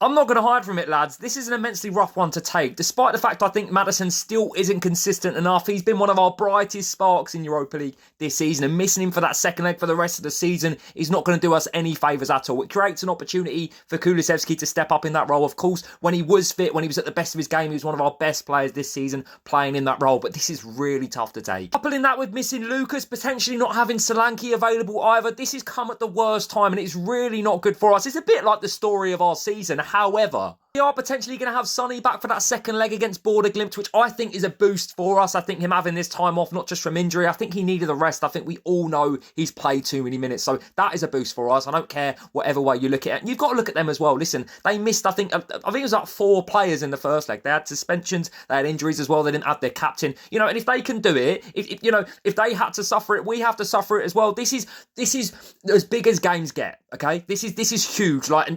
I'm not going to hide from it, lads. This is an immensely rough one to take. Despite the fact I think Maddison still isn't consistent enough, he's been one of our brightest sparks in Europa League this season, and missing him for that second leg for the rest of the season is not going to do us any favours at all. It creates an opportunity for Kulusevski to step up in that role. Of course, when he was fit, when he was at the best of his game, he was one of our best players this season playing in that role, but this is really tough to take. Coupling that with missing Lucas, potentially not having Solanke available either, this has come at the worst time, and it's really not good for us. It's a bit like the story of our season. However, we are potentially going to have Sonny back for that second leg against Bodø Glimt, which I think is a boost for us. I think him having this time off, not just from injury, I think he needed the rest. I think we all know he's played too many minutes, so that is a boost for us. I don't care whatever way you look at it. And you've got to look at them as well. Listen, they missed, I think it was like 4 players in the first leg. They had suspensions, they had injuries as well. They didn't have their captain, and if they can do it, if they had to suffer it, we have to suffer it as well. This is as big as games get. Okay, this is huge. Like,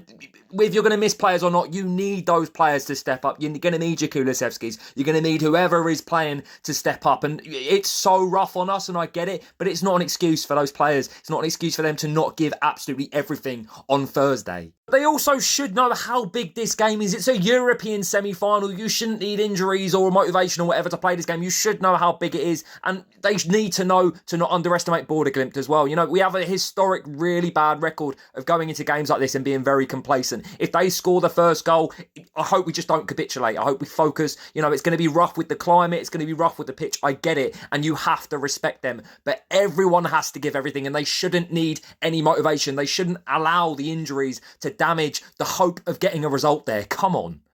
if you're going to miss players or not, you need those players to step up. You're going to need your Kulusevskis. You're going to need whoever is playing to step up. And it's so rough on us, and I get it, but it's not an excuse for those players. It's not an excuse for them to not give absolutely everything on Thursday. They also should know how big this game is. It's a European semi-final. You shouldn't need injuries or motivation or whatever to play this game. You should know how big it is. And they need to know to not underestimate Bodø Glimt as well. We have a historic, really bad record of going into games like this and being very complacent. If they score the first goal, I hope we just don't capitulate. I hope we focus. It's going to be rough with the climate. It's going to be rough with the pitch. I get it. And you have to respect them. But everyone has to give everything, and they shouldn't need any motivation. They shouldn't allow the injuries to damage the hope of getting a result there. Come on.